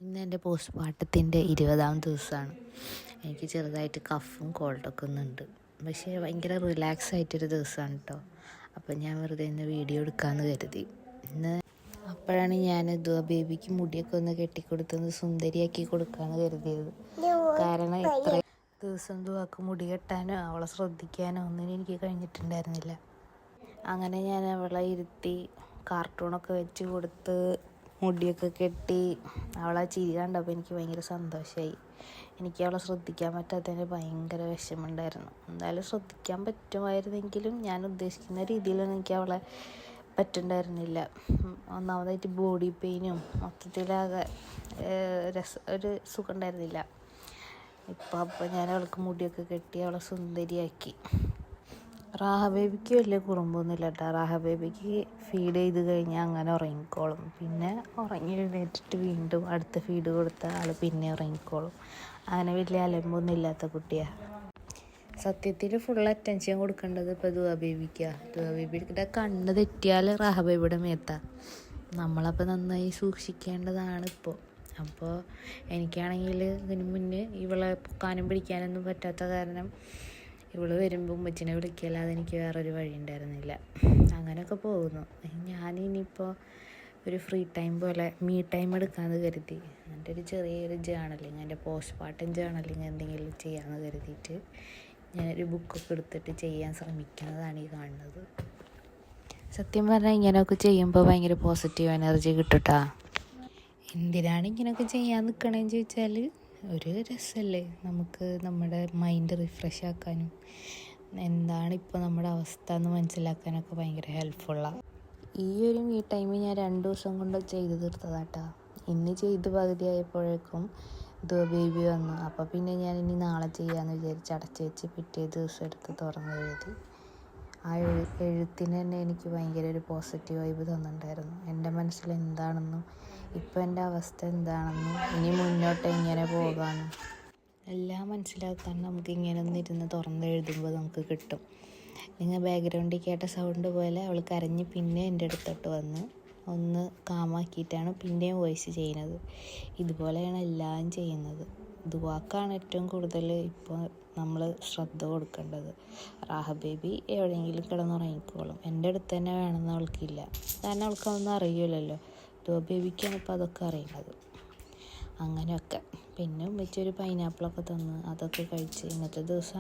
ഇന്ന് എൻ്റെ പോസ്റ്റ്മോർട്ടത്തിൻ്റെ 20ാം ദിവസമാണ്. എനിക്ക് ചെറുതായിട്ട് കഫും കോൾഡൊക്കെ ഒന്നുണ്ട്, പക്ഷേ ഭയങ്കര റിലാക്സ് ആയിട്ടൊരു ദിവസമാണ് കേട്ടോ. അപ്പം ഞാൻ വെറുതെ ഇന്ന് വീഡിയോ എടുക്കാമെന്ന് കരുതി. അപ്പോഴാണ് ഞാൻ ബേബിക്ക് മുടിയൊക്കെ ഒന്ന് കെട്ടിക്കൊടുത്തൊന്ന് സുന്ദരിയാക്കി കൊടുക്കാമെന്ന് കരുതിയത്. കാരണം എത്ര ദിവസം ദുവാക്ക് മുടി കെട്ടാനോ അവളെ ശ്രദ്ധിക്കാനോ ഒന്നിനും എനിക്ക് കഴിഞ്ഞിട്ടുണ്ടായിരുന്നില്ല. അങ്ങനെ ഞാൻ അവളെ ഇരുത്തി കാർട്ടൂണൊക്കെ വെച്ച് കൊടുത്ത് മുടിയൊക്കെ കെട്ടി അവളെ ചിരി കണ്ടപ്പോൾ എനിക്ക് ഭയങ്കര സന്തോഷമായി. എനിക്ക് അവളെ ശ്രദ്ധിക്കാൻ പറ്റാത്തതിന് ഭയങ്കര വിഷമമുണ്ടായിരുന്നു. എന്തായാലും ശ്രദ്ധിക്കാൻ പറ്റുമായിരുന്നെങ്കിലും ഞാൻ ഉദ്ദേശിക്കുന്ന രീതിയിലൊന്നും എനിക്ക് അവളെ പറ്റുന്നുണ്ടായിരുന്നില്ല. ഒന്നാമതായിട്ട് ബോഡി പെയിനും മൊത്തത്തിലാകെ ഒരു സുഖം ഉണ്ടായിരുന്നില്ല. അപ്പോൾ ഞാൻ അവൾക്ക് മുടിയൊക്കെ കെട്ടി അവളെ സുന്ദരിയാക്കി. റാഹ ബേബിക്ക് വലിയ കുറുമ്പൊന്നുമില്ല കേട്ടോ. റാഹ ബേബിക്ക് ഫീഡ് ചെയ്ത് കഴിഞ്ഞാൽ അങ്ങനെ ഉറങ്ങിക്കോളും. പിന്നെ ഉറങ്ങി എഴുന്നേറ്റിട്ട് വീണ്ടും അടുത്ത ഫീഡ് കൊടുത്താൽ ആൾ പിന്നെ ഉറങ്ങിക്കോളും. അങ്ങനെ വലിയ അലമ്പൊന്നും ഇല്ലാത്ത കുട്ടിയാണ്. സത്യത്തിൽ ഫുൾ അറ്റൻഷൻ കൊടുക്കേണ്ടത് ഇപ്പോൾ ദുവാ ബേബിക്കാണ്. ദുവാ ബേബിയുടെ കണ്ണ് തെറ്റിയാൽ റാഹ ബേബിയുടെ മേത്താണ്. നമ്മളപ്പോൾ നന്നായി സൂക്ഷിക്കേണ്ടതാണ് ഇപ്പോൾ. അപ്പോൾ എനിക്കാണെങ്കിൽ ഇതിന് മുന്നേ ഇവളെ പൊക്കാനും പിടിക്കാനൊന്നും പറ്റാത്ത കാരണം ഇവള് വരുമ്പോൾ ഉമ്മച്ചിനെ വിളിക്കല്ലാതെ എനിക്ക് വേറൊരു വഴി ഉണ്ടായിരുന്നില്ല. അങ്ങനെയൊക്കെ പോകുന്നു. ഞാനിനിയിപ്പോൾ ഒരു ഫ്രീ ടൈം പോലെ മീ ടൈം എടുക്കാമെന്ന് കരുതി എൻ്റെ ഒരു ചെറിയൊരു ജേണലിങ്, എൻ്റെ പോസ്റ്റ്മോർട്ടം ജേണലിങ് എന്തെങ്കിലും ചെയ്യാമെന്ന് കരുതിയിട്ട് ഞാനൊരു ബുക്കൊക്കെ എടുത്തിട്ട് ചെയ്യാൻ ശ്രമിക്കുന്നതാണ് ഈ കാണുന്നത്. സത്യം പറഞ്ഞാൽ ഇങ്ങനെയൊക്കെ ചെയ്യുമ്പോൾ ഭയങ്കര പോസിറ്റീവ് എനർജി കിട്ടും. എന്തിനാണ് ഇങ്ങനെയൊക്കെ ചെയ്യാൻ നിൽക്കണമെന്ന് ചോദിച്ചാൽ ഒരു രസമല്ലേ, നമുക്ക് നമ്മുടെ മൈൻഡ് റിഫ്രഷ് ആക്കാനും എന്താണിപ്പോൾ നമ്മുടെ അവസ്ഥ എന്ന് മനസ്സിലാക്കാനൊക്കെ ഭയങ്കര ഹെൽപ്ഫുള്ളാണ്. ഈ ഒരു മീ ടൈം ഞാൻ 2 ദിവസം കൊണ്ട് ചെയ്ത് തീർത്തതാട്ടോ. ഇന്ന് ചെയ്ത് പകുതിയായപ്പോഴേക്കും ബേബി വന്നു. അപ്പോൾ പിന്നെ ഞാൻ ഇനി നാളെ ചെയ്യാമെന്ന് വിചാരിച്ച് അടച്ചു വെച്ച് പിറ്റേ ദിവസം എടുത്ത് തുറന്ന് എഴുതി. ആ എഴുത്തിന് തന്നെ എനിക്ക് ഭയങ്കര ഒരു പോസിറ്റീവ് വൈബ് തന്നിട്ടുണ്ടായിരുന്നു. എൻ്റെ മനസ്സിൽ എന്താണെന്നും ഇപ്പോൾ എൻ്റെ അവസ്ഥ എന്താണെന്നും ഇനി മുന്നോട്ട് എങ്ങനെ പോകാനും എല്ലാം മനസ്സിലാക്കാൻ നമുക്ക് ഇങ്ങനെ ഒന്നിരുന്ന് തുറന്ന് എഴുതുമ്പോൾ നമുക്ക് കിട്ടും. നിങ്ങൾ ബാക്ക്ഗ്രൗണ്ടിൽ കേട്ട സൗണ്ട് പോലെ അവൾ കരഞ്ഞ് പിന്നെ എൻ്റെ അടുത്തോട്ട് വന്ന് ഒന്ന് കാമാക്കിയിട്ടാണ് പിന്നെയും വോയിസ് ചെയ്യുന്നത്. ഇതുപോലെയാണ് എല്ലാം ചെയ്യുന്നത്. ദുവാക്കാണ് ഏറ്റവും കൂടുതൽ ഇപ്പോൾ നമ്മൾ ശ്രദ്ധ കൊടുക്കേണ്ടത്. റാഹ ബേബി എവിടെയെങ്കിലും കിടന്നുറങ്ങിക്കോളും. എൻ്റെ അടുത്ത് തന്നെ വേണമെന്ന് അവൾക്കില്ല, കാരണം അവൾക്കതൊന്നും അറിയില്ലല്ലോ. ദുവാ ബേബിക്കാണ് ഇപ്പോൾ അതൊക്കെ അറിയുന്നത്. അങ്ങനെയൊക്കെ പിന്നെ ഉമ്മച്ചി ഒരു പൈനാപ്പിളൊക്കെ തന്ന് അതൊക്കെ കഴിച്ച് ഇന്നത്തെ ദിവസം